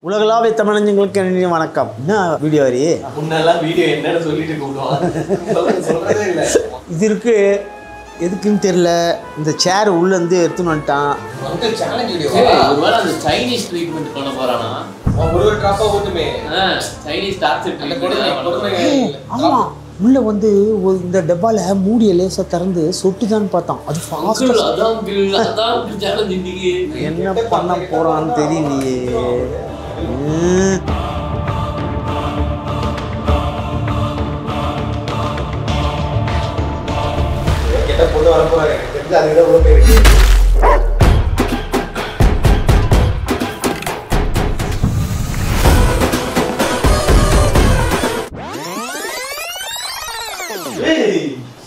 உலகளாவிய தமிழஞ்சங்களுக்கு இனிய வணக்கம். என்ன வீடியோ வரி முன்னெல்லாம் வீடியோ என்னன்னு சொல்லிட்டு சொல்றதே இல்லை. இது இருக்கு எதுக்குன்னு தெரியல. இந்த சேர் உள்ள இருந்து எடுத்துன்னு வந்துட்டான். Challenge video. ஒருவேளை அந்த சைனீஸ் ட்ரீட்மெண்ட் பண்ண போறானா? ஒரு டிராப்பா ஊத்துமே. சைனீஸ் டார்ச்சர் அந்த கொடுமை. ஆமா, உள்ள வந்து இந்த டப்பால மூடிய லேசா திறந்து சொட்டுதான்னு பார்த்தான். அது ஃபாஸ்டா அதான் சேலஞ்ச் இன்னைக்கு என்ன பண்ண போறான்னு தெரியலையே. கெட்ட பொண்ணு வர போறாங்க. தெரிஞ்சு அதுதான் உள்ள போயிருக்கு.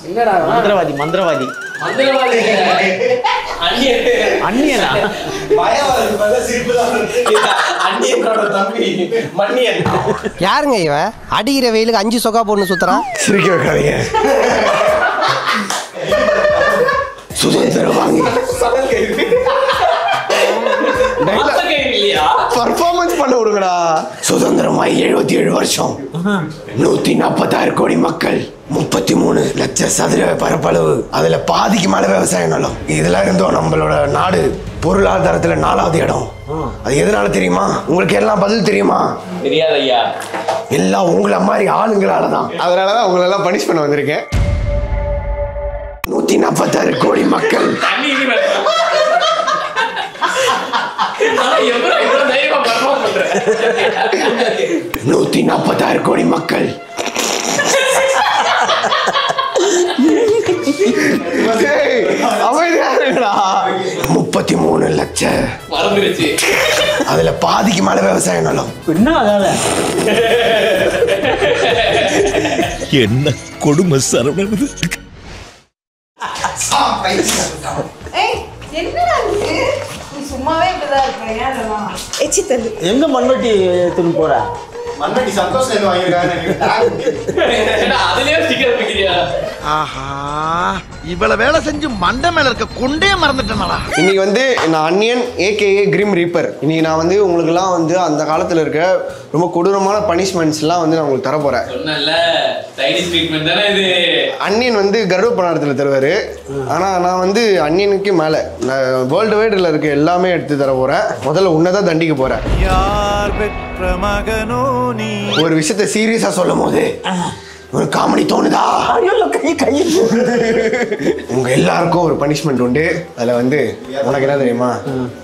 என்னடா மந்திரவாதி மந்திரவாதி மந்திரவாதி அண்ணியனா அண்ணியனோட தம்பி மண்ணியன். யாருங்க இவன்? அடிக்கிற வெயிலுக்கு 5 சொக்கா போட்டு சுத்துறான். சிரிக்க வைக்காதீங்க. சுதந்திரம் வாங்கி பர்ஃபார்மன்ஸ் பண்ண விடுங்கடா. சுதந்திரமாய் 77 வருஷம், 146 கோடி மக்கள், 33 லட்சம் சதுர பரப்பளவு, அதுல பாதிக்கு மேல விவசாய நிலம். இதெல்லாம் இருந்தோம் நம்மளோட நாடு பொருளாதாரத்துல 4வது இடம். அது எதனால தெரியுமா? உங்களுக்கு எல்லாம் பதில் தெரியுமா? தெரியாது ஐயா. எல்லாம் உங்களை மாதிரி ஆளுங்களால தான். அதனாலதான் உங்களை எல்லாம் பனிஷ் பண்ண வந்திருக்கேன். 146 கோடி மக்கள், 146 கோடி மக்கள், 33 லட்சம், அதுல பாதிக்கு மேல விவசாய நிலம். என்ன அதால என்ன கொடுமை சரவணன். எங்க மண்வெட்டி எடுத்துன்னு போற? மண்வெட்டி சந்தோஷம் வாங்கிருக்காங்க. அதுலயே ஸ்டிக்கர் வைக்கிறியா? ஆஹா, இவ்வளவு வேலை செஞ்சு மண்டை மேல இருக்க கொண்டே மறந்துட்டேனா. இன்னைக்கு வந்து நான் அன்னியன் ஏகேஏ கிரிம் ரீப்பர். இன்னைக்கு நான் வந்து உங்களுக்குலாம் வந்து அந்த காலத்துல இருக்க ரொம்ப கொடூரமான பனிஷ்மெண்ட்ஸ்லாம் வந்து நான் உங்களுக்கு தர போறேன். சொன்னல சைனீஸ் ட்ரீட்மெண்ட் தானே இது. அன்னியன் வந்து கர்வ பணத்தில் தருவாரு. ஆனா நான் வந்து அன்னியனுக்கு மேல வேர்ல்டு வைடில் இருக்க எல்லாமே எடுத்து தர போறேன். முதல்ல உன்னதான் தண்டிக்க போறேன். யார் பெற்ற மகனோ நீ. ஒரு விஷயத்த சீரியஸா சொல்லும் போது ஒரு காமெடி தோணுதா? உங்க எல்லாருக்கும் ஒரு பனிஷ்மெண்ட் உண்டு. அதுல வந்து உனக்கு என்ன தெரியுமா?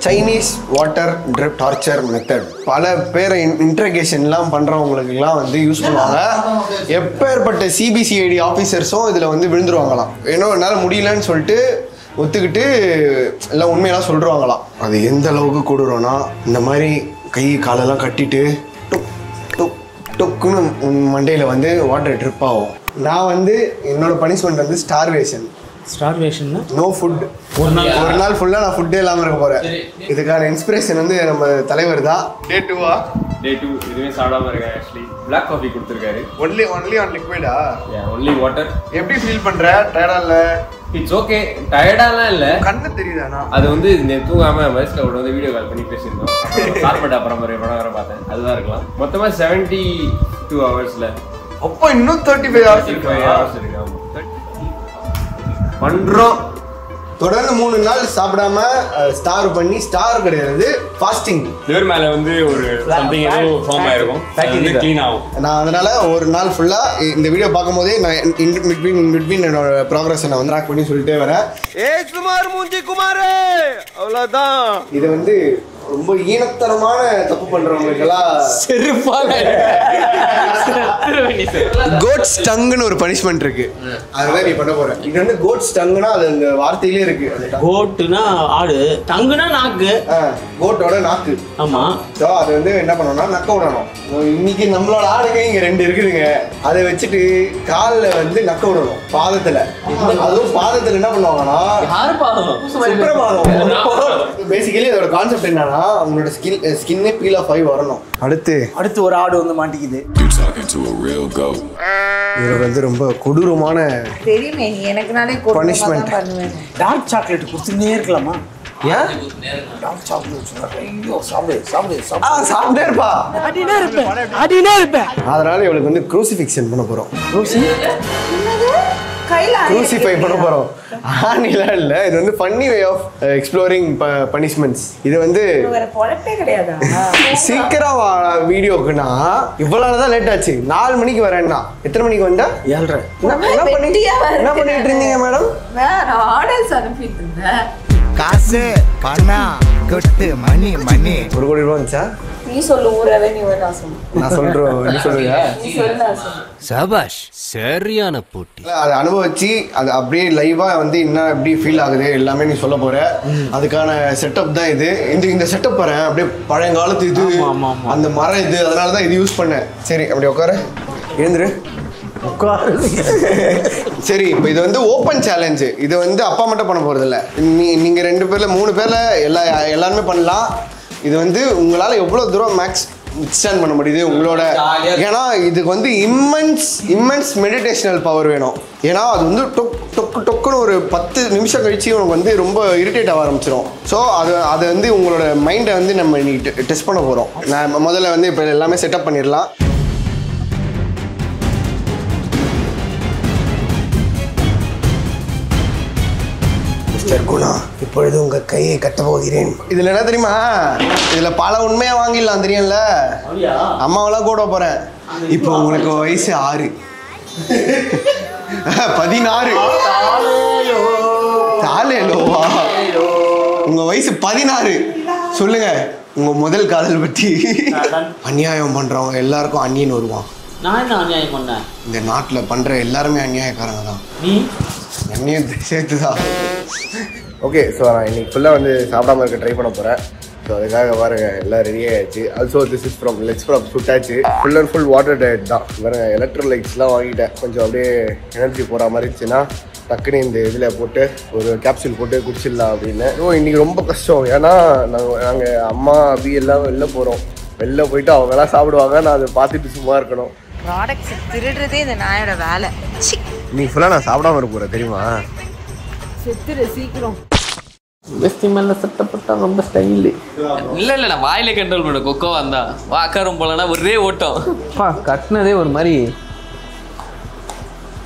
Chinese water trip torture method. பல பேரை இன்ட்ரகேஷன்லாம் பண்றவங்களுக்கு எல்லாம் வந்து யூஸ் பண்ணுவாங்க. எப்பேற்பட்ட சிபிசிஐடி ஆஃபீஸர்ஸும் இதுல வந்து விழுந்துருவாங்களாம். ஏன்னா என்னால் முடியலன்னு சொல்லிட்டு ஒத்துக்கிட்டு எல்லாம் உண்மையெல்லாம் சொல்றாங்களாம். அது எந்த அளவுக்கு கொடுறோம்னா, இந்த மாதிரி கை காலெல்லாம் கட்டிட்டு டொக்குன்னு மண்டையில் வந்து வாட்டர் ட்ரிப் ஆகும். நான் வந்து என்னோட பனிஷ்மெண்ட் வந்து ஸ்டார்வேஷன், நோ ஃபுட். ஒரு நாள் ஃபுல்லாக நான் ஃபுட்டே இல்லாமல் இருக்க போகிறேன். இதுக்கான இன்ஸ்பிரேஷன் வந்து நம்ம தலைவர் தான். டே 2 இதுவே சாப்பிடாம இருக்கேன். ஆக்சுவலி பிளாக் காஃபி கொடுத்துருக்காரு. ஒன்லி ஆன் லிக்விடா? Only water. எப்படி ஃபீல் பண்ற? டயர்டா இல்ல? It's okay. டயர்டாலாம் இல்ல. கண்ணு தெரியுதானா? அது வந்து தூங்காம வயசுல வந்து வீடியோ கால் பண்ணி பேசியிருந்தோம். கார்பெட் பரம்பரை படம் வர பார்த்தேன். அதுதான் இருக்கலாம். மொத்தமா 72 ஹவர்ஸ்ல. அப்போ இன்னும் 35 ஹவர்ஸ் இருக்கு. பண்றோம். தொடர்ந்து 3 நாள் சாப்பிடாம ஸ்டார் பண்ணி, ஸ்டார் கிடையாது ஃபாஸ்டிங். லிவர் மேல வந்து ஒரு சம்திங் ஏதோ ஃபார்ம் ஆயிருக்கும். அது க்ளீன் ஆகும். நான் அதனால ஒரு நாள் ஃபுல்லா இந்த வீடியோ பார்க்கும்போதே நான் இன் பிட்வீன் என்னோட ப்ராக்ரஸ் நான் வந்து ட்ராக் பண்ணி சொல்லிட்டே வரேன். குமார் மூஞ்சி குமாரே, அவ்வளவுதான். இது வந்து ரொம்ப ஈனத்தனமான தப்பு பண்றவங்களுக்கெல்லாம் கோட் ஸ்டங்னு ஒரு பனிஷ்மெண்ட் இருக்கு. அதுதான் நீ பண்ண போற. இது வந்து கோட் ஸ்டங்னா அது அந்த வார்த்தையிலே இருக்கு. கோட்டுனா ஆடு, டங்குனா நாக்கு. கோட்டோட நாக்கு. ஆமா. ஸோ அது வந்து என்ன பண்ணணும்னா நக்க விடணும். இன்னைக்கு நம்மளோட ஆடுங்க இங்க 2 இருக்குதுங்க. அதை வச்சுட்டு காலில் வந்து நக்க விடணும் பாதத்துல. அதுவும் பாதத்துல என்ன பண்ணுவாங்கன்னா பேசிக்கலி அதோட கான்செப்ட் என்னன்னா, உங்களோட ஸ்கின்னே பீல் ஆஃப் ஆகி வரணும். அடுத்து ஒரு ஆடு வந்து மாட்டிக்குது. இது வந்து ரொம்ப கொடூரமான தெரியுமே. நீ எனக்குனாலே பனிஷ்மெண்ட். டார்க் சாக்லேட் குடிச்சுட்டே இருக்கலாமா? ஏன் சாப்பிட்டே இருப்பா அதனால இவளுக்கு வந்து க்ரூசிஃபிக்ஷன் பண்ண போறோம். க்ரூசிஃபை பண்ண போறோம். ஆனிலாம் இல்ல, இது வந்து funny way of exploring punishments. இது வந்து சீக்கிரம் வீடியோக்குன்னா இவ்வளவு தான் லேட் ஆச்சு. 4 மணிக்கு வரேன்னா எத்தனை மணிக்கு வந்தா? 7:30. என்ன பண்ணிட்டு இருந்தீங்க மேடம்? காசு பணம் கொட்டு மணி 1 கோடி ரூபா வந்துச்சா? நீ சொல்லு ஊரவே நீ நான் சொல்லு. நான் சொல்றேன், நீ சொல்லுங்க. நீ சொல்லு நான் சொல்லு. சபாஷ், சரியான போட்டி. அதை அனுபவிச்சு அது அப்படியே லைவா வந்து என்ன எப்படி ஃபீல் ஆகுது எல்லாமே நீ சொல்ல போற. அதுக்கான செட்டப் தான் இது. இந்த செட்டப் பாரு, அப்படியே பழையங்காலத்து இது, அந்த மரம் இது, அதனால தான் இது யூஸ் பண்ணேன். சரி அப்படி உட்காரு, எழுந்துரு. சரி, இப்போ இது வந்து ஓப்பன் சேலஞ்சு. இது வந்து அப்பா மட்டும் பண்ண போறது இல்லை, நீங்க 2 பேர்ல 3 பேர்ல எல்லாருமே பண்ணலாம். இது வந்து உங்களால எவ்வளவு தூரம் மேக்ஸ் வித்ஸ்டாண்ட் பண்ண முடியுது உங்களோட. ஏன்னா இதுக்கு வந்து இம்மென்ஸ் மெடிடேஷனல் பவர் வேணும். ஏன்னா அது வந்து டொக்குன்னு ஒரு 10 நிமிஷம் கழிச்சு உனக்கு வந்து ரொம்ப இரிட்டேட் ஆக ஆரம்பிச்சிடும். ஸோ அது வந்து உங்களோட மைண்டை வந்து நம்ம இன்னைக்கு டெஸ்ட் பண்ண போகிறோம். நான் முதல்ல வந்து இப்போ எல்லாமே செட்டப் பண்ணிடலாம். குணா, இப்பொழுது உங்க கையை கட்ட போகிறேன். இதுல என்ன தெரியுமா, இதுல பல உண்மையா வாங்கிடலாம் தெரியும்ல. அம்மாவெல்லாம் கூட போறேன். இப்போ உங்களுக்கு வயசு 6, 16. தாலேலோவா? உங்க வயசு 16. சொல்லுங்க உங்க முதல் காதல் பற்றி. அநியாயம் பண்றவங்க எல்லாருக்கும் அந்நியன் வருவான். நான் என்ன அநியாயம் பண்ணேன்? இந்த நாட்டில் பண்ற எல்லாருமே அநியாயக்காரங்க தான். நீ அந்நியம் சேர்த்து தான். ஓகே, ஸோ நான் இன்னைக்கு ஃபுல்லாக வந்து சாப்பிடாம இருக்க ட்ரை பண்ண போகிறேன். ஸோ அதுக்காக பாருங்க எல்லாம் ரெடி ஆகிடுச்சு. Also this is from let's from சுட்டாச்சு. Full and full water diet தான். பாருங்க எலக்ட்ரோலைட்ஸ்லாம் வாங்கிட்டேன். கொஞ்சம் அப்படியே எனர்ஜி போகிற மாதிரி இருந்துச்சுன்னா டக்குன்னு இந்த இதில் போட்டு ஒரு கேப்சூல் போட்டு குடிச்சிடலாம் அப்படின்னு. ஸோ இன்றைக்கி ரொம்ப கஷ்டம். ஏன்னா நாங்கள் அம்மா அபி எல்லாம் வெளில போகிறோம். வெளில போயிட்டு அவங்கெல்லாம் சாப்பிடுவாங்க, நான் அதை பார்த்துட்டு சும்மா இருக்கணும். ப்ராடக்ட்ஸ் திருடுறதே இந்த நாயோட வேலை. இன்னைக்கு ஃபுல்லாக நான் சாப்பிடாம இருக்க போகிறேன் தெரியுமா? செத்துரு சீக்கிரம். வெஸ்டி மேல சட்டப்பட்டா ரொம்ப ஸ்டைலு. இல்ல நான் வாயில கண்ட்ரோல் பண்ண கொக்கோ வந்தா வாக்காரம் போலனா ஒரே ஓட்டம். கட்டினதே ஒரு மாதிரி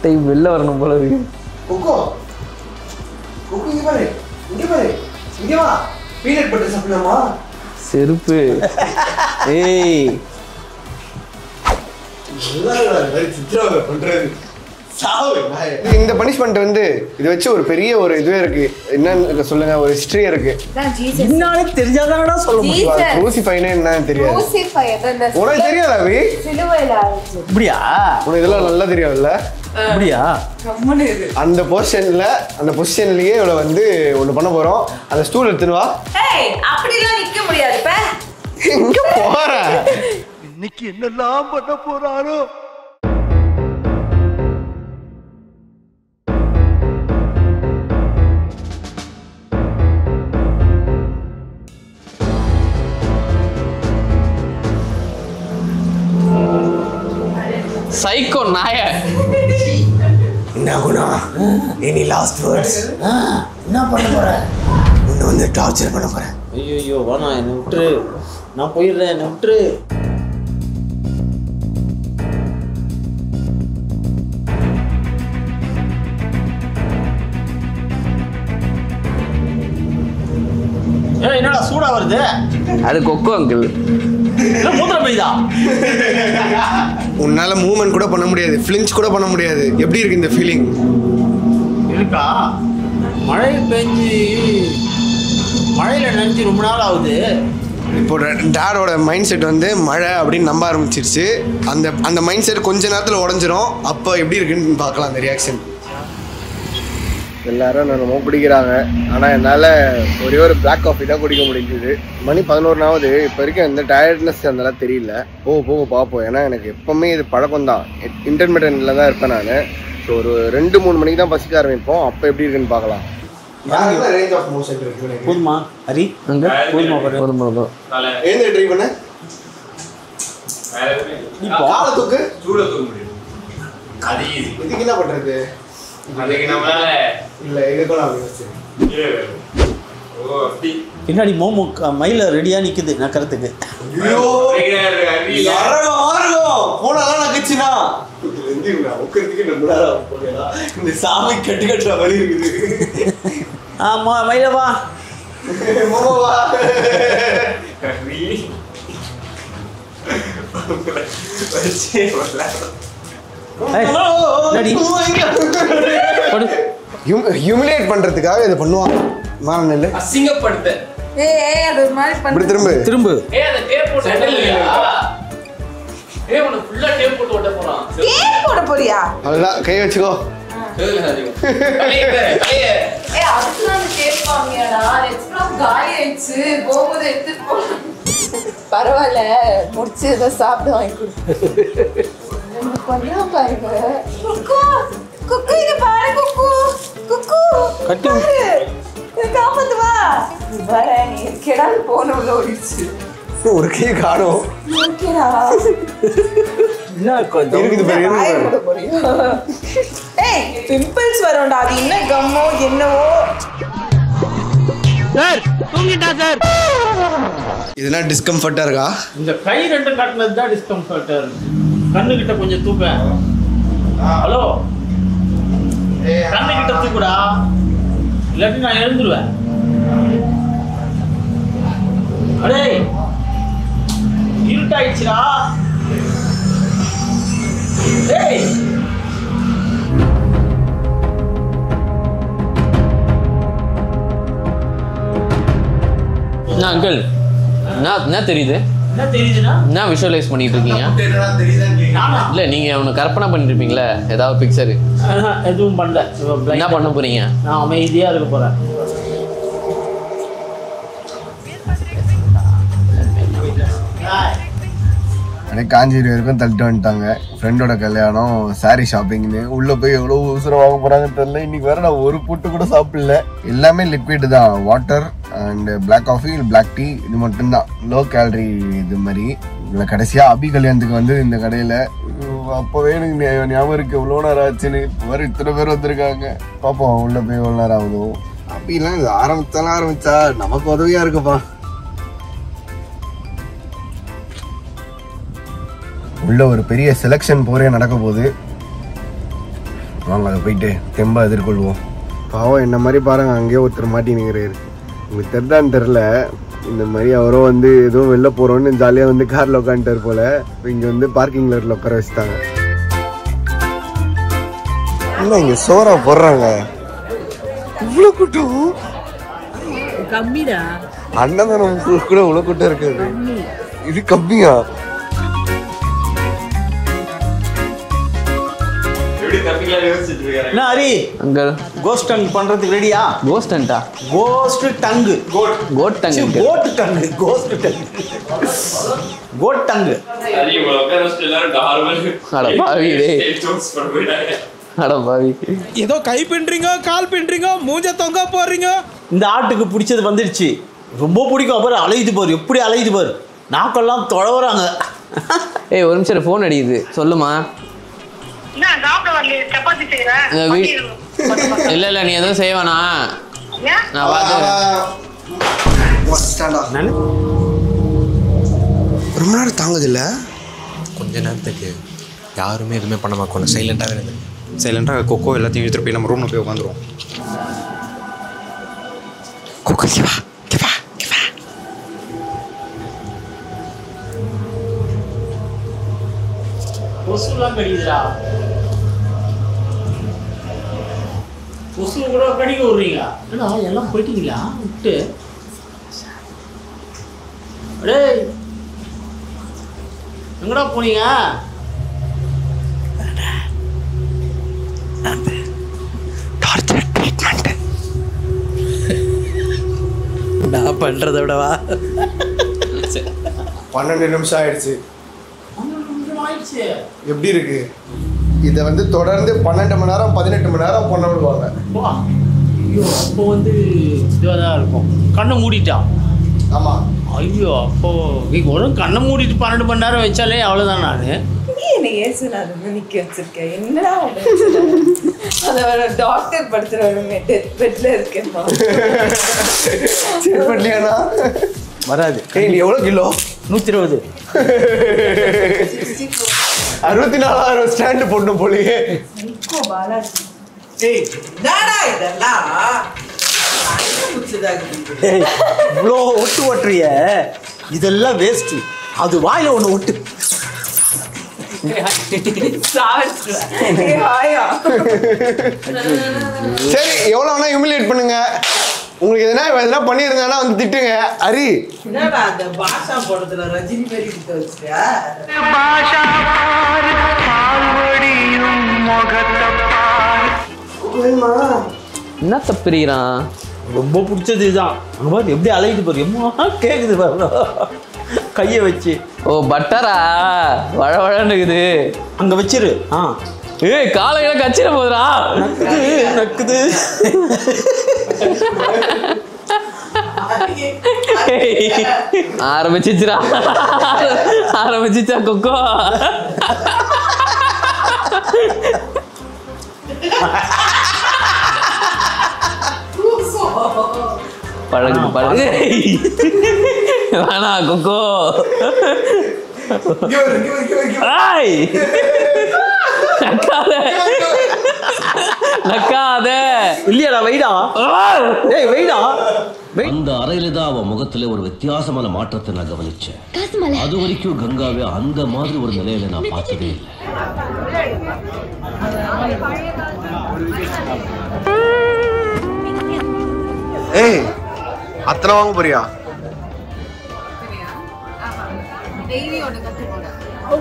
டைப் வெளில வரணும் போல இருக்கு. கொக்கோ இங்க பாரு, இங்க வா. பீனட் பட்டர் சாப்பிடலாமா? செருப்பு. ஏய் இந்த பனிஷ்மெண்ட் வந்து இது வச்சு ஒரு பெரிய ஒரு இதுவே இருக்கு. என்னன்னு சொல்லுங்க, ஒரு ஹிஸ்டரி இருக்கு. என்னன்னு தெரிஞ்சாதானடா சொல்ல முடியும். க்ரூசிஃபைனா என்னன்னு தெரியாது. உனக்கு தெரியாதா அபி? இப்படியா? உனக்கு இதெல்லாம் நல்லா தெரியாதுல்ல? இப்படியா? அந்த பொசிஷன்லயே இவளை வந்து ஒண்ணு பண்ண போறோம். அந்த ஸ்டூல் எடுத்துன்னு வா. அப்படிலாம் நிக்க முடியாது. எங்க போற? இன்னைக்கு என்னெல்லாம் பண்ண போறாரோ. சைக்கோ நாய. என்ன குணா, எனி லாஸ்ட் வேர்ட்ஸ்? என்ன பண்ண போற? உன்னை வந்து டார்ச்சர் பண்ண போறேன். ஐயோ வேணாம், என்னை விட்டுரு. நான் போயிடுறேன், என்னை விட்டுரு. என்னடா சூடா வருது? அது கொக்கோ அங்கிள். மூத்திரம் பெய்தா? உன்னால மூவ்மெண்ட் கூட பண்ண முடியாது, ஃபிளிஞ்ச் கூட பண்ண முடியாது. எப்படி இருக்கு இந்த ஃபீலிங்? இருக்கா? மழை பெஞ்சு மழையில நினைச்சு ரொம்ப நாள் ஆகுது. இப்போ டேடோட மைண்ட் செட் வந்து மழை அப்படின்னு நம்ப ஆரம்பிச்சிருச்சு. அந்த மைண்ட் செட் கொஞ்ச நேரத்தில் உடஞ்சிரும். அப்போ எப்படி இருக்குன்னு பார்க்கலாம் அந்த ரியாக்ஷன். எல்லாரும் நம்ம குடிக்கிறாங்க, ஆனால் என்னால் ஒரே ஒரு பிளாக் காஃபி தான் குடிக்க முடிஞ்சுது. மணி 11 இப்போ வரைக்கும் எந்த டயர்ட்னஸ் அதெல்லாம் தெரியல. போக பார்ப்போம். ஏன்னா எனக்கு எப்போவுமே இது பழக்கம் தான். இன்டர்மீடியன்ல தான் இருப்பேன் நான். ஸோ ஒரு 2-3 மணிக்கு தான் பசிக்க ஆரம்பிப்போம். அப்போ எப்படி இருக்குன்னு பார்க்கலாம். ரேஞ்ச் ஆஃப் மோஷன் இருக்கு. போதுமா ஹரி? போதுமா பாரு. போதும். ஏன் ட்ரை பண்ண? இப்போ ஆளை தூக்கு. சூட தூக்க முடியும். அது ஈஸி. இதுக்கு என்ன பண்றது? அதுக்கு நம்மளால இல்ல இதுக்கு நான் பின்னாடி மோமோ மயில ரெடியா நிக்குது நக்கறதுக்கு. போனாதான் நகச்சுனா இந்த சாமி கட்டுற வழி இருக்குது. ஆமா மயிலவா ஹியூமிலேட் பண்றதுக்காக இதை பண்ணுவாங்க. மாறனல்ல அசிங்கப்படுத்த அது ஒரு மாதிரி இப்படி திரும்ப அந்த டேப் போட்டு உனக்கு ஃபுல்லா டேப் போட்டு ஓட்ட போறான். டேப் போட போறியா? அதான் கை வச்சுக்கோ. அதுதான் டேப் வாங்கியாடா. எக்ஸ்ட்ரா காலி ஆயிடுச்சு. போகும்போது எடுத்துட்டு போலாம். பரவாயில்ல, முடிச்சு ஏதோ சாப்பிட வாங்கி கொடு. பண்ணலாம் பாருங்க. குக்கு குக்கு இங்க பாரு குக்கு குக்கு கட்டி காப்பாத்து வா. வர நீ கெடால் போன உள்ள ஓடிச்சு. ஒரு கை காணோம். ஓகேடா. இருக்குது பாரு. ஏய் பிம்பிள்ஸ் வரும்டா. அது என்ன கம்மோ என்னவோ. சார் தூங்கிட்டா சார். இதெல்லாம் டிஸ்கம்ஃபர்ட்டா இருக்கா? இந்த கை ரெண்டு காட்டினது தான் டிஸ்கம்ஃபர்ட்டா இருக்கு. கண்ணுகிட்ட கொஞ்சம் தூக்க. ஹலோ கண்ணுகிட்ட தூக்குடா, இல்லாட்டி நான் எழுந்துருவேன். அடே இருட்டாயிடுச்சுடா. டேய் அங்கிள் என்ன தெரியுது? என்ன தெரியுதுன்னா என்ன விஷுவலைஸ் பண்ணிட்டு இருக்கீங்க? நானா இல்ல நீங்க அவனை கற்பனை பண்ணிட்டு இருப்பீங்களே ஏதாவது பிக்சர்? எதுவும் பண்ணல. என்ன பண்ண போறீங்க? நான் அமைதியா இருக்க போறேன். அப்படியே காஞ்சிபுரம் வரைக்கும் தள்ளிட்டு வந்துட்டாங்க. ஃப்ரெண்டோட கல்யாணம், சாரி ஷாப்பிங்னு உள்ளே போய் எவ்வளோ உசுரம் வாங்க போகிறாங்கன்னு தெரியல. இன்றைக்கி வேறு நான் ஒரு புட்டு கூட சாப்பிடல. எல்லாமே லிக்விட் தான். Water and black coffee, black tea, இது மட்டும்தான் லோ கேலரி. இது மாதிரி இதில் கடைசியாக அபி கல்யாணத்துக்கு வந்து இந்த கடையில் அப்போவே எனக்கு ஞாபகம் இருக்குது எவ்வளோ நேரம் ஆச்சுன்னு. வேறு இத்தனை பேர் வந்திருக்காங்க. பார்ப்போம் உள்ளே போய் எவ்வளோ நேரம் ஆகுதும். அப்படிலாம் இது ஆரம்பிச்சா நமக்கு உதவியாக இருக்குப்பா. உள்ள ஒரு பெரிய செலெக்ஷன் போரே நடக்க போகுது. வாங்க அதை போயிட்டு தெம்பா எதிர்கொள்வோம். பாவம் என்ன மாதிரி பாருங்க, அங்கேயே ஒருத்தர் மாட்டினுங்கிறாரு. உங்களுக்கு தெரிதான்னு தெரில. இந்த மாதிரி அவரோ வந்து ஏதோ வெளில போகிறோன்னு ஜாலியாக வந்து காரில் உட்காந்துட்டார் போல். இங்கே வந்து பார்க்கிங் லாட்டில் உட்கார வச்சுட்டாங்க. இல்லை இங்கே சோறா போடுறாங்க. இவ்வளோ கூட்டம் கம்மிடா. அன்னதானம் கூட இவ்வளோ கூட்டம் இருக்காது. இது கம்மியா? என்ன ஹரி அங்கிள் கோஸ்ட் டங் பண்றதுக்கு ரெடியா? கோஸ்ட் டங்கா? Ghost tongue. Goat tongue. Goat tongue. Ghost tongue. Goat tongue. அட பாவி டேய். அட பாவி. ஏதோ கை பின்றீங்க, கால் பின்றீங்க, மூஞ்ச தொங்க போடுறீங்க. இந்த ஆட்டுக்கு பிடிச்சது வந்துடுச்சு. ரொம்ப பிடிக்கும். அப்புறம் அலையுது பாரு, எப்படி அலையுது பாரு. நாக்கெல்லாம் தொழவுறாங்க. ஏய் ஒரு நிமிஷம் ஃபோன் அடிக்குது, சொல்லுமா. இல்ல நீ எதுவும் செய்ய வேணாம், நான் ரொம்ப நேரம் தாங்குது இல்ல? கொஞ்ச நேரத்துக்கு யாருமே எதுவுமே பண்ண மாட்டோம். சைலண்டாகவே இருந்து சைலண்டாக கொக்கோ எல்லாத்தையும் எடுத்துகிட்டு போய் நம்ம ரூமில் போய் உட்காந்துருவோம். கொக்கோ கிவா கிவா கிவா. கொசுலாம் கடிக்குதுடா. கொசு கூட கடிக்க விடுறீங்க. ஏன்னா எல்லாம் போயிட்டீங்களா விட்டு? டேய் எங்கடா போனீங்க? நான் பண்றதை விடவா? 12 நிமிஷம் ஆயிடுச்சு. ஆயிடுச்சு. எப்படி இருக்கு? இதை வந்து தொடர்ந்து 12 மணி நேரம் 18 மணி நேரம் பண்ண விடுவாங்க. ஐயோ அப்போ வந்து இதுவாக தான் இருக்கும். கண்ணை மூடிட்டான். ஆமாம். ஐயோ அப்போ ஒரு கண்ணை மூடிட்டு 12 மணி நேரம் வச்சாலே அவ்வளோதான். நான் என்ன ஏசு நான் நிக்க வச்சிருக்கேன். என்னடா அத டாக்டர் படுத்துற ஒரு பெட்ல இருக்கேன்மா. சரி பண்ணலையாண்ணா வராது. நீ எவ்வளோ கிலோ? 120. 64,000 ஸ்டாண்டு போடணும் போலயே. இவ்வளோ ஒட்டு ஓட்டுறிய, இதெல்லாம் வேஸ்ட். அது வாயில ஒண்ணு ஒட்டு. சரி எவ்வளோ வேணா ஹியூமிலியேட் பண்ணுங்க. உங்களுக்கு எதனா பண்ணியிருந்தானா வந்து திட்டுங்க. ஹரி அந்த பாஷா படத்துல ரஜினி மாதிரி கிட்ட வச்சியா? என்ன தப்பிக்கிறான்? ரொம்ப பிடிச்சது இதுதான். அங்க பாரு எப்படி அலையுது பாரு. எம்மா கேக்குது பாரு கையை வச்சு. ஓ பட்டரா வழவழன்னு இருக்குது. அங்க வச்சிரு. ஏய் காலையில கச்சிட போதுடா. நக்குது. ஆரம்பிச்சிச்சுடா. ஆரம்பிச்சிச்சா கொக்கோ? பழகுது. வேணா கொக்கோ. நக்காத. இல்லையாடா வைடா. ஏய் வைடா. அந்த அறையில தான் அவன் முகத்துல ஒரு வித்தியாசமான மாற்றத்தை நான் கவனிச்சேன். அது வரைக்கும் கங்காவே அந்த மாதிரி ஒரு நிலையில நான் பார்த்ததே இல்லை. ஏய் அத்தனை வாங்க போறியா?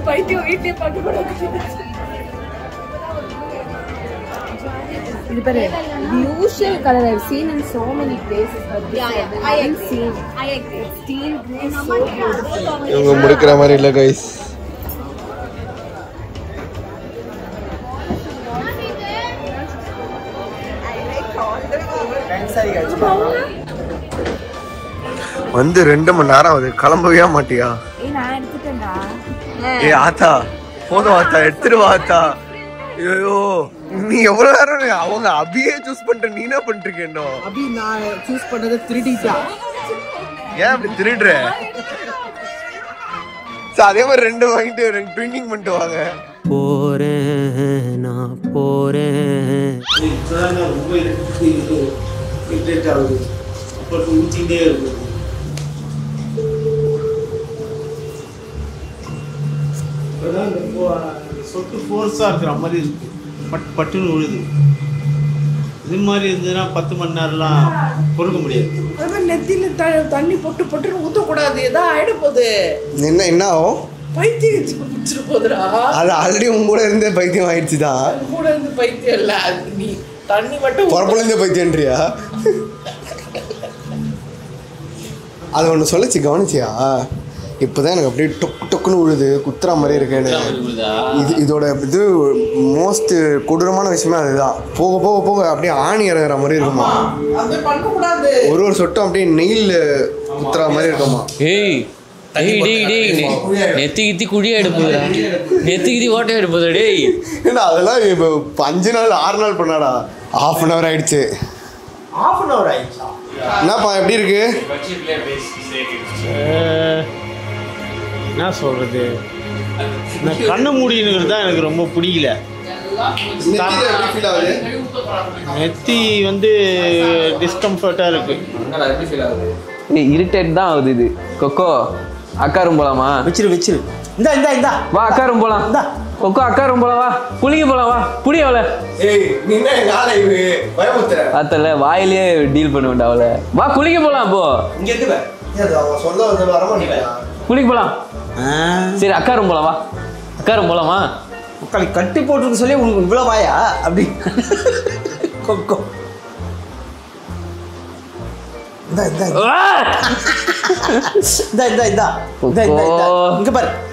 பைத்தியம் வீட்லயே பார்க்க கூடாது. இது பாரு, usual color I've seen in so many places, but I haven't seen. I agree. Steel grey, so beautiful. இவங்க முடிக்கிற மாதிரி இல்லை கைஸ். வந்து 2 மணி நேரம் ஆகுது. கிளம்பவே மாட்டியா? நான் எடுத்துட்டேன்டா. ஏ ஆத்தா போதும் ஆத்தா, எடுத்துட்டு வா ஆத்தா. ஐயோ நீ எவ்வளவு நேரம் அவங்க அபியே சூஸ் பண்ணிட்டு நீ என்ன பண்ணிட்டு இன்னும்? அபி நான் சூஸ் பண்ணதை திருடிட்டா. ஏன் அப்படி திருடுற? அதே மாதிரி 2 வாங்கிட்டு 2 ட்விங்கிங் பண்ணிட்டு வாங்க. போறேன் நான் போறேன். ரொம்ப இரிட்டேட் ஆகுது. அப்போ ஊத்திட்டே இருக்கு. சொட்டு ஃபோர்ஸாக இருக்கிற மாதிரி இருக்கு. பட்டுன்னு விழுது. இது மாதிரி இருந்ததுன்னா 10 மணி நேரம்லாம் பொறுக்க முடியாது. நெத்தியில தண்ணி பொட்டு பொட்டுன்னு ஊற்றக்கூடாது. எதாவது ஆயிட போகுது. என்ன ஆகும்? பைத்தியம் பிடிச்சிட்டு போகுதுடா. அது ஆல்ரெடி உங்க கூட இருந்தே பைத்தியம் ஆயிடுச்சு தான். கூட இருந்து பைத்தியம் இல்லை, நீ தண்ணி மட்டும் பொறப்புல இருந்தே பைத்தியன்றியா? அது ஒன்று சொல்லிச்சு கவனிச்சியா? இப்போதான் எனக்கு அப்படியே டொக்குன்னு விழுது, குத்துற மாதிரி இருக்கேன்னு. இதோட இது மோஸ்ட் கொடூரமான விஷயமே அதுதான். போக போக போக அப்படியே ஆணி இறங்குற மாதிரி இருக்குமா. ஒரு சொட்டும் அப்படியே நெயில் குத்துற மாதிரி இருக்குமா. ஏய் நெத்தி கித்தி குழியா எடுப்புதா? நெத்தி கித்தி ஓட்டையா எடுப்புதா? டேய் ஏன்னா அதெல்லாம் இப்போ 5 நாள் 6 நாள் பண்ணாடா. ½ hour ஆயிடுச்சு. ½ hour ஆயிடுச்சா? என்னப்பா எப்படி இருக்கு? என்ன சொல்றது, நான் கண்ணு மூடினுங்கிறது தான் எனக்கு ரொம்ப பிடிக்கல. நெத்தி வந்து டிஸ்கம்ஃபர்ட்டாக இருக்கு. இரிட்டேட் தான் ஆகுது. இது கொக்கோ அக்கா ரூம் போலாமா? வச்சிரு. இந்தா வா அக்கா ரூம் போலாம். கொக்கோ அக்கா ரூம் போலாம். வா குளிக்க போலாம். வா புடி அவளை. அத்தல வாயிலே டீல் பண்ணுவேன்டா அவளை. வா குளிக்க போலாம். அப்போ இங்க இருக்கு குளிக்க போலாம். சரி அக்கா ரூம் போலாம். வா அக்கா ரூம் போலாமா? கட்டி போட்டுருக்கு சொல்லி உனக்கு இவ்வளோ வாயா அப்படி? கொக்கோ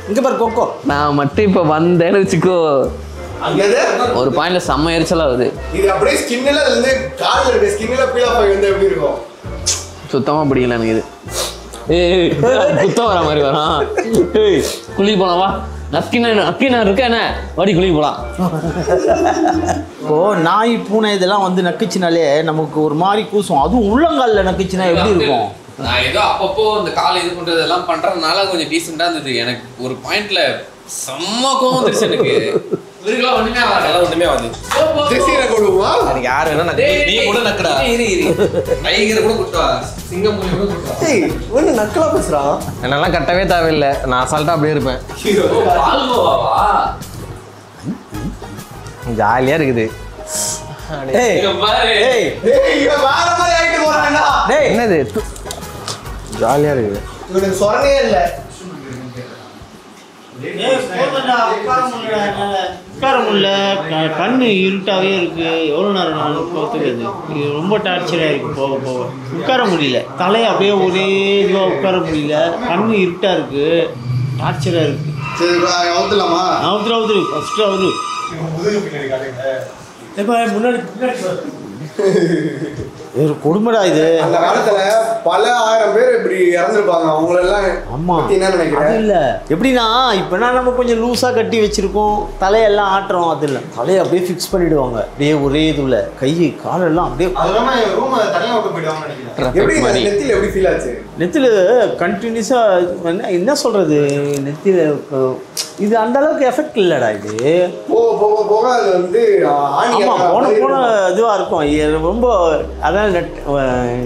இங்க பாரு கொக்கோ. நான் மட்டும் இப்ப வந்தேன்னு வச்சுக்கோ, ஒரு பாயிண்ட்ல செம்ம எரிச்சலா வருது. இது அப்படியே ஸ்கின்ல இருந்து கால்ல இருக்க ஸ்கின்ல பீல் ஆஃப் ஆகி வந்து எப்படி இருக்கும்? சுத்தமா பிடிக்கல எனக்கு இது. ஏய் குத்த வர மாதிரி வரான். ஏய் குளிக்க போலாம். வா நக்கினா இருக்கானே வாடி குளிக்க போலாம். இப்போ நாய் பூனை இதெல்லாம் வந்து நக்குச்சுனாலே நமக்கு ஒரு மாதிரி கூசும். அதுவும் உள்ளங்காலில் நக்குச்சுன்னா எப்படி இருக்கும்? நான் ஏதோ அப்பப்போ இந்த காலை இது பண்றது எல்லாம் பண்றதுனால கொஞ்சம் டீசெண்டா இருந்தது. எனக்கு ஒரு பாயிண்ட்ல செம்ம கோவம் வந்துருச்சு எனக்கு. இவருக்கெல்லாம் ஒண்ணுமே ஆகாது. ஒண்ணுமே ஆகாது. எனக்கு யாரு வேணா நீ கூட நக்கடா. டைகர் கூட குட்டா, சிங்கம் கூட குட்டா. ஒண்ணு நக்கலா பேசுறான். என்னெல்லாம் கட்டவே தேவையில்லை, நான் அசால்ட்டா அப்படியே இருப்பேன். ஜாலியா இருக்குது. என்னது ஜாலியா இருக்குது. இவனுக்கு சொரணே இல்லை. உட்கார முடியல, கண்ணு இருட்டாவே இருக்கு. எவ்வளோ நேரம் நானும் பார்த்துக்கிறது, இது ரொம்ப டார்ச்சராக இருக்கு. போக போக உட்கார முடியல, தலையை அப்படியே ஒரே இதுவாக உட்கார முடியல. கண்ணு இருட்டா இருக்கு, டார்ச்சராக இருக்கு. அவுத்துரு ஃபர்ஸ்ட் அவரு முன்னாடி ஒரு கொடுமைடா இது. அந்த காலத்துல பல ஆயிரம் பேர் இப்படி இறந்துருப்பாங்க. அவங்களெல்லாம் ஆமா என்ன நினைக்கிறேன் இல்ல எப்படின்னா இப்பனா நம்ம கொஞ்சம் லூஸா கட்டி வச்சிருக்கோம், தலையெல்லாம் ஆட்டுறோம். அது இல்லை, தலையை அப்படியே ஃபிக்ஸ் பண்ணிடுவாங்க. அப்படியே ஒரே இதுல கை காலெல்லாம் அப்படியே எப்படி ஃபீல் ஆச்சு? நெத்தில கண்டினியூஸா என்ன சொல்றது, நெத்தில இது அந்த அளவுக்கு எஃபெக்ட் இல்லடா. இது போக அது வந்து போன இதுவா இருக்கும். ரொம்ப அதான்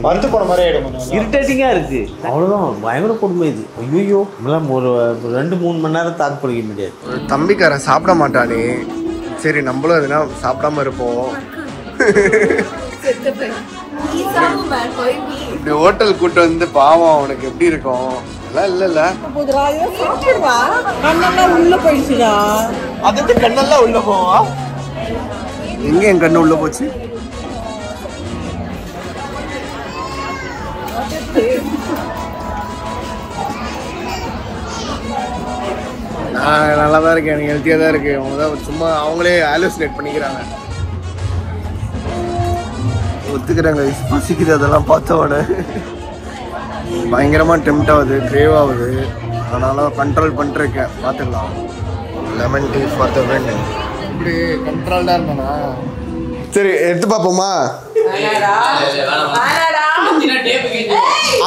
வந்து போன மாதிரி இரிட்டேட்டிங்கா இருக்கு. அவ்வளவுதான், பயங்கர கொடுமை இது. ஐயோ நம்மளாம் ஒரு 2-3 மணி நேரம் தாக்கு பிடிக்க முடியாது. ஒரு தம்பிக்காரன் சாப்பிட மாட்டானே, சரி நம்மளும் எதுனா சாப்பிடாம இருப்போம். இப்படி ஹோட்டல் கூட்டு வந்து பாவம் அவனுக்கு எப்படி இருக்கும்? இல்ல கண்ணெல்லாம் உள்ள போயிடுச்சுடா. அது கண்ணெல்லாம் உள்ள போவா? எங்க என் கண்ணு உள்ள போச்சு? நான் நல்லா தான் இருக்கேன், எனக்கு ஹெல்த்தியாக தான் இருக்கு. அவங்க தான் சும்மா அவங்களே ஆலோசினேட் பண்ணிக்கிறாங்க. ஒத்துக்கிறாங்க, பசிக்குது. அதெல்லாம் பார்த்தோட பயங்கரமாக டெம்ட் ஆகுது, கிரேவ் ஆகுது. அதனால கண்ட்ரோல் பண்ணிருக்கேன். பார்த்துக்கலாம். Lemon T for the win. இப்படி கண்ட்ரோல்டாக இருந்தானா? சரி எடுத்து பார்ப்போமா?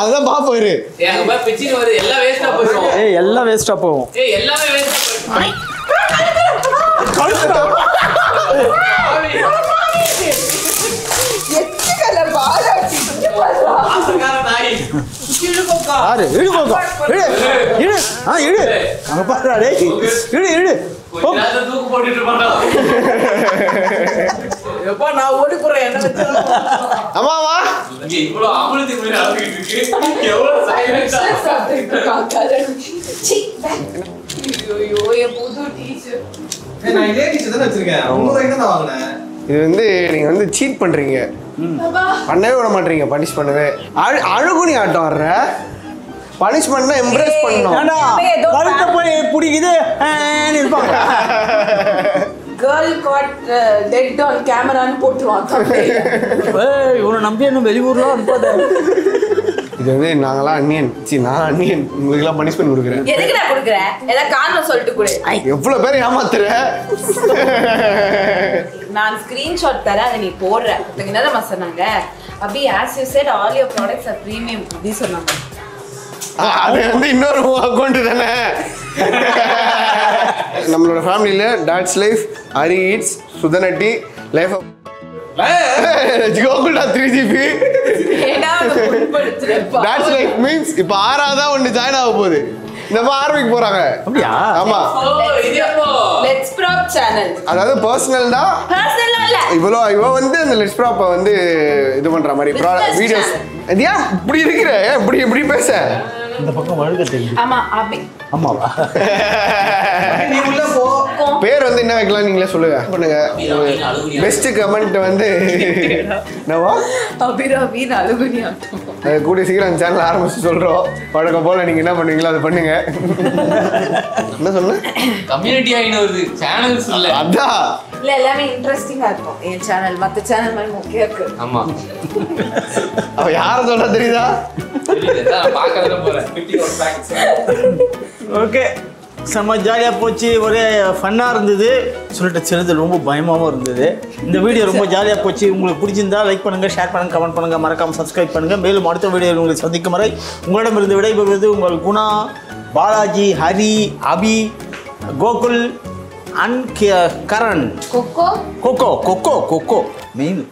அதுதான் பாப்போம். இரு, எல்லாம் வேஸ்டா போகும். நான் ஓடி போறேன். அம்மாவா இது வந்து நீங்க வந்து சீட் பண்றீங்க, பண்ணவே விட மாட்டீங்க. பனிஷ் பண்ணவே அழுகுனி ஆட்டம் வர்ற பனிஷ்மெண்ட்னா எம்ப்ரேஸ் பண்ணணும். போய் பிடிக்குது girl got dead on camera ன்னு போட்டுருவான். இவனை நம்பி என்ன வெளியூர்லாம் அனுப்பாத. இது வந்து நாங்களாம் அன்னியன், நான் அன்னியன், உங்களுக்குலாம் பனிஷ்மெண்ட் கொடுக்குறேன். எதுக்கு நான் கொடுக்குறேன்? ஏதாவது காரணம் சொல்லிட்டு கொடு. எவ்வளவு பேர் ஏமாத்துற? நான் ஸ்கிரீன்ஷாட் தரேன், அதை நீ போடுற. என்னதான் சொன்னாங்க அப்படி as you said all your products are premium அப்படி சொன்னாங்க. அது வந்து இன்னொரு அக்கௌண்ட் தானே. நம்மளோட ஃபேமிலியில டாட்ஸ் லைஃப், ஹரி ஈட்ஸ், சுதனட்டி, லைஃப் ஆஃப் கோகுல்டா 3GB. டாட்ஸ் லைஃப் மீன்ஸ் இப்போ 6ஆவதா ஒன்று ஜாயின் ஆக போகுது. இந்த மாதிரி ஆரம்பிக்க போறாங்க. அப்படியா? ஆமா. Let's prop channel. அதாவது பர்சனல் தான். பர்சனல் இல்ல. இவ வந்து அந்த லெட்ஸ் ப்ராப்ப வந்து இது பண்ற மாதிரி வீடியோஸ். ஏன் இப்படி இருக்கிற? இப்படி பேச இந்த பக்கம் வழுக்க தெரியும். ஆமா அபி. ஆமாவா? நீ உள்ள போ. பேர் வந்து என்ன வைக்கலாம் நீங்களே சொல்லுங்க. பண்ணுங்க. பெஸ்ட் கமெண்ட் வந்து என்னவா? அபிராமி அழுகுனியா. அது கூடிய சீக்கிரம் சேனல் ஆரம்பிச்சு சொல்றோம். வழக்கம் போல நீங்க என்ன பண்ணுவீங்களோ அதை பண்ணுங்க. என்ன சொன்ன? கம்யூனிட்டி ஆயினது சேனல்ஸ் இல்ல. அதான். இல்ல எல்லாமே இன்ட்ரஸ்டிங்கா இருக்கும். என் சேனல் மத்த சேனல் மாதிரி முக்கியம் இருக்கு. ஆமா. அவ யார சொல்றா தெரியுதா? தெரியல. நான் பார்க்கறத போறேன். 51 ஃபேக்ட்ஸ். ஓகே. செம்ம ஜாலியாக போச்சு, ஒரே ஃபன்னாக இருந்தது. சொல்லிட்டு சிலது ரொம்ப பயமாகவும் இருந்தது. இந்த வீடியோ ரொம்ப ஜாலியாக போச்சு. உங்களுக்கு பிடிச்சிருந்தா லைக் பண்ணுங்கள், ஷேர் பண்ணுங்கள், கமெண்ட் பண்ணுங்கள், மறக்காமல் சப்ஸ்கிரைப் பண்ணுங்கள். மேலும் அடுத்த வீடியோவில் உங்களை சந்திக்கும் வரை உங்களிடமிருந்து விடைபெறுவது உங்கள் குணா, பாலாஜி, ஹரி, அபி, கோகுல் அண்ட் கரண். கொக்கோ மெயின்.